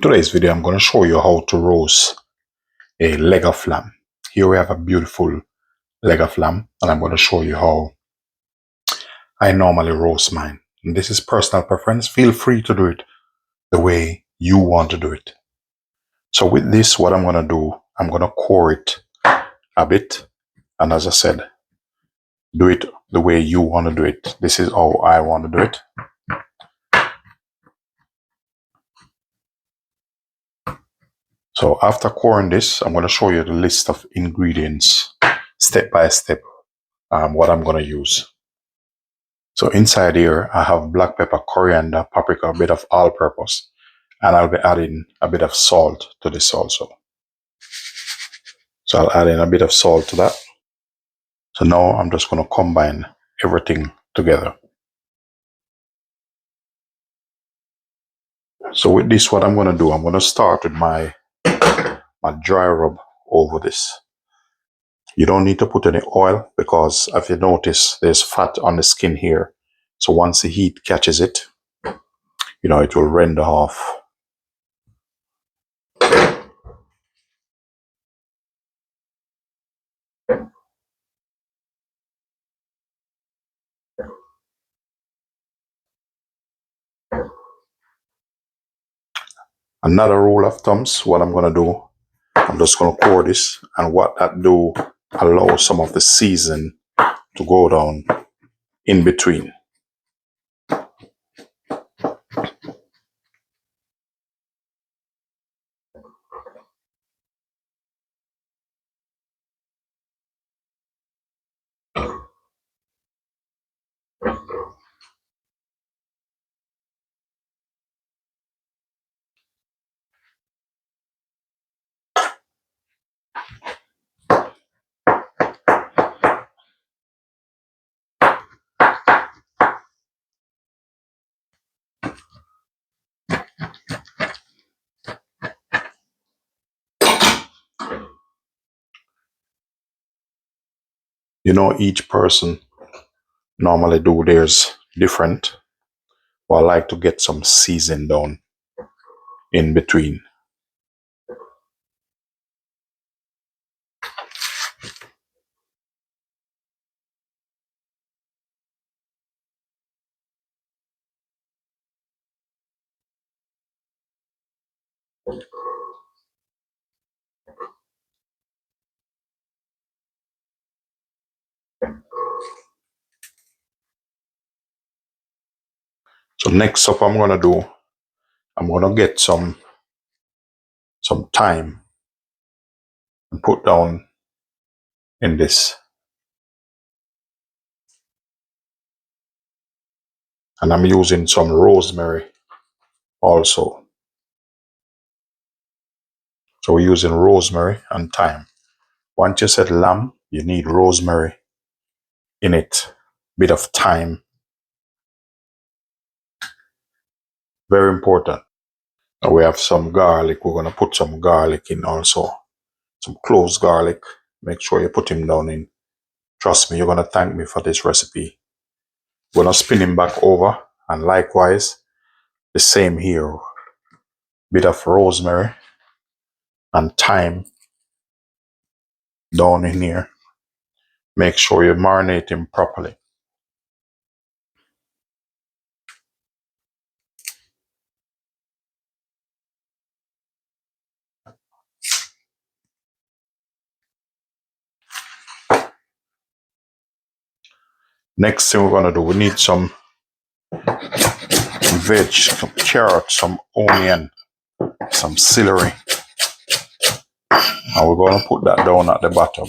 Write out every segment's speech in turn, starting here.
today's video, I'm going to show you how to roast a leg of lamb. Here we have a beautiful leg of lamb, and I'm going to show you how I normally roast mine. And this is personal preference. Feel free to do it the way you want to do it. So with this, what I'm going to do, I'm going to core it a bit. And as I said, do it the way you want to do it. This is how I want to do it. So after coring this, I'm going to show you the list of ingredients step by step, what I'm going to use. So inside here, I have black pepper, coriander, paprika, a bit of all-purpose, and I'll be adding a bit of salt to this also. So I'll add in a bit of salt to that. So now I'm just going to combine everything together. So with this, what I'm going to do, I'm going to start with my dry rub over this. You don't need to put any oil because if you notice, there's fat on the skin here. So once the heat catches it, it will render off. Another rule of thumbs, what I'm going to do, I'm just going to pour this, and what that do, allow some of the season to go down in between. Each person normally do theirs different, but I like to get some season down in between. So next up, I'm gonna get some thyme and put down in this. And I'm using some rosemary also. So we're using rosemary and thyme. Once you said lamb, you need rosemary in it, bit of thyme. Very important. And we have some garlic. We're going to put some garlic in also. Some cloves garlic. Make sure you put him down in. Trust me, you're going to thank me for this recipe. We're going to spin him back over. And likewise, the same here. Bit of rosemary and thyme down in here. Make sure you marinate him properly. Next thing we're going to do, we need some veg, some carrot, some onion, some celery. And we're going to put that down at the bottom.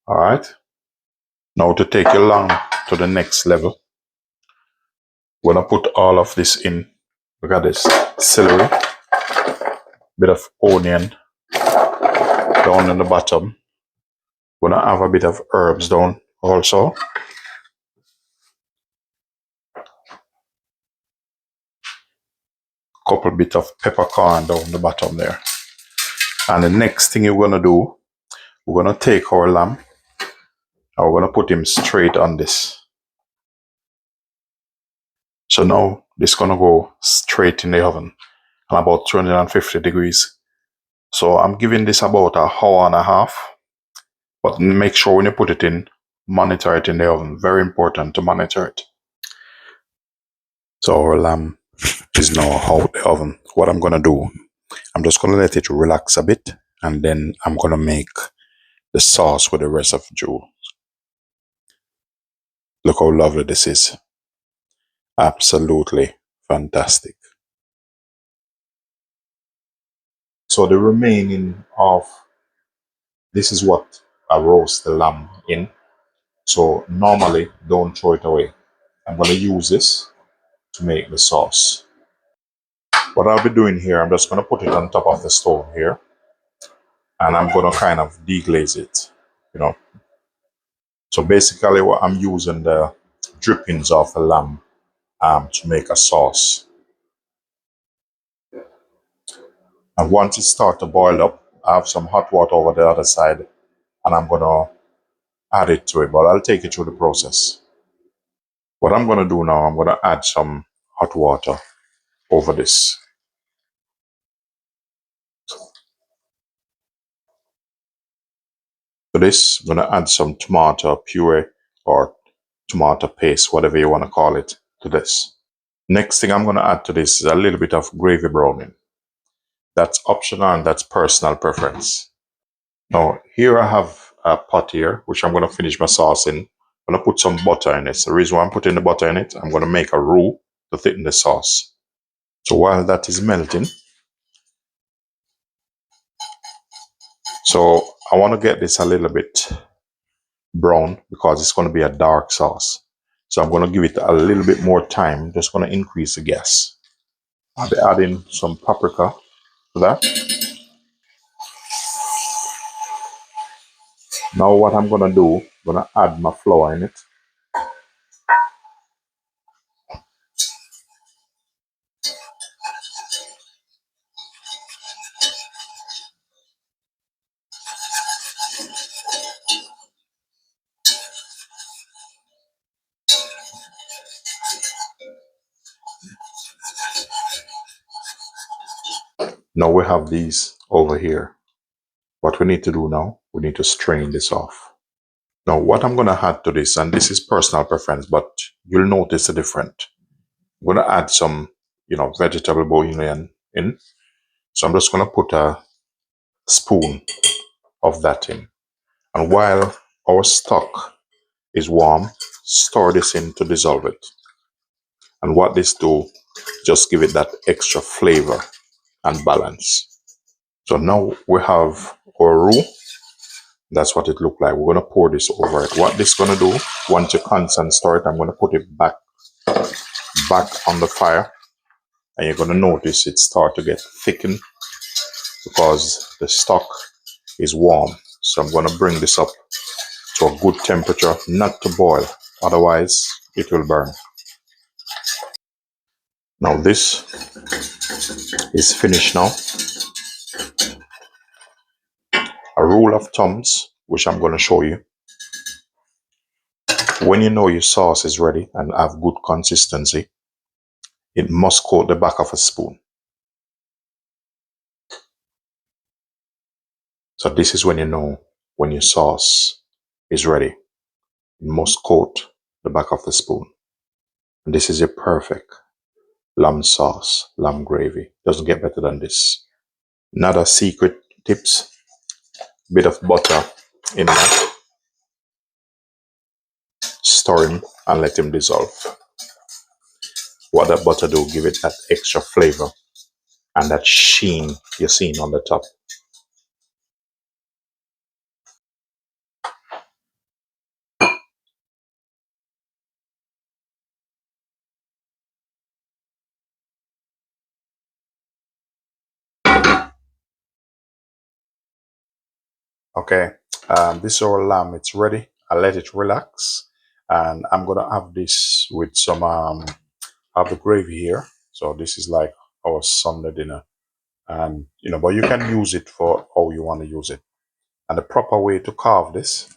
All right. Now to take you along to the next level, we're going to put all of this in. Look at this. Celery, bit of onion down in the bottom. We're going to have a bit of herbs down also. Couple bit of peppercorn down the bottom there. And the next thing you're going to do, we're going to take our lamb Now we're gonna put him straight on this. So now this is gonna go straight in the oven at about 250 degrees. So I'm giving this about an hour and a half, but make sure when you put it in, monitor it in the oven. Very important to monitor it. So our lamb is now out the oven. What I'm gonna do, I'm just gonna let it relax a bit, and then I'm gonna make the sauce with the rest of the jewel. Look how lovely this is. Absolutely fantastic. So the remaining of this is what I roast the lamb in. So normally don't throw it away. I'm gonna use this to make the sauce. What I'll be doing here, I'm just gonna put it on top of the stove here, and I'm gonna kind of deglaze it, you know. So basically what I'm using the drippings of the lamb to make a sauce. And once it starts to boil up, I have some hot water over the other side, and I'm gonna add it to it, but I'll take you through the process. What I'm gonna do now, I'm gonna add some hot water over this. For this, I'm gonna add some tomato puree or tomato paste, whatever you wanna call it, to this. Next thing I'm gonna add to this is a little bit of gravy browning. That's optional and that's personal preference. Now, here I have a pot here, which I'm gonna finish my sauce in. I'm gonna put some butter in it. The reason why I'm putting the butter in it, I'm gonna make a roux to thicken the sauce. So while that is melting, so I want to get this a little bit brown because it's going to be a dark sauce. So I'm going to give it a little bit more time. Just going to increase the gas. I'll be adding some paprika to that. Now what I'm going to do, I'm going to add my flour in it. Now we have these over here. What we need to do now, we need to strain this off. Now what I'm going to add to this, and this is personal preference, but you'll notice the difference. I'm going to add some, vegetable bouillon in. So I'm just going to put a spoon of that in. And while our stock is warm, stir this in to dissolve it. And what this do, just give it that extra flavor and balance. So now we have our roux. That's what it look like. We're gonna pour this over it. What this gonna do, once you constant stir it, I'm gonna put it back on the fire. And you're gonna notice it start to get thickened because the stock is warm. So I'm gonna bring this up to a good temperature, not to boil, otherwise it will burn. Now this is finished now. A rule of thumbs, which I'm going to show you. When you know your sauce is ready and have good consistency, it must coat the back of a spoon. So this is when you know when your sauce is ready. It must coat the back of the spoon. And this is your perfect lamb sauce, lamb gravy. Doesn't get better than this. Another secret tips, bit of butter in that. Stir him and let him dissolve. What that butter do, give it that extra flavor and that sheen you're seeing on the top. Okay, this is our lamb. It's ready. I let it relax, and I'm gonna have this with some have the gravy here. So this is like our Sunday dinner, and but you can use it for how you want to use it. And the proper way to carve this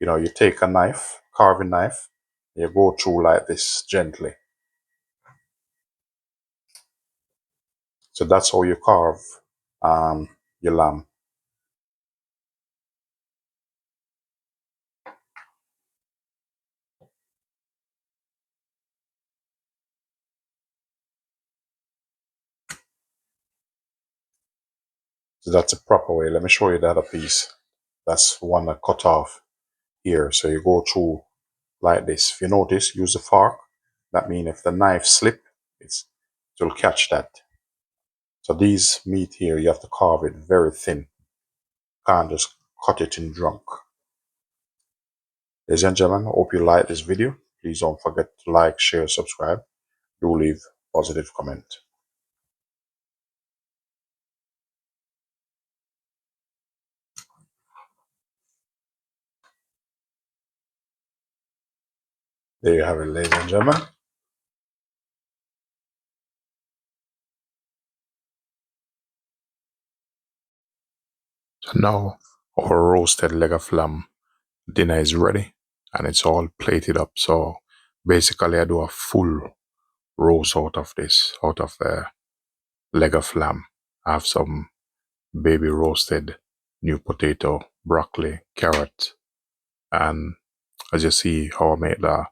You take a knife, carving knife, you go through like this gently. So that's how you carve your lamb. So that's a proper way. Let me show you the other piece. That's one that cut off here. So you go through like this. If you notice, use a fork. That means if the knife slip, it will catch that. So these meat here, you have to carve it very thin. Can't just cut it in drunk. Ladies and gentlemen, hope you like this video. Please don't forget to like, share, subscribe. Do leave positive comment. There you have it, ladies and gentlemen. So now our roasted leg of lamb dinner is ready and it's all plated up. So basically I do a full roast out of this, out of the leg of lamb. I have some baby roasted new potato, broccoli, carrot, and as you see how I make the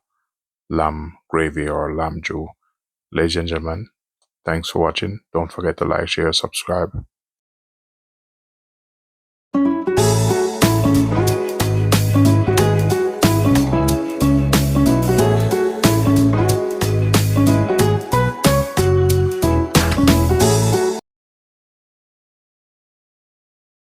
lamb gravy or lamb stew. Ladies and gentlemen, thanks for watching. Don't forget to like, share, subscribe.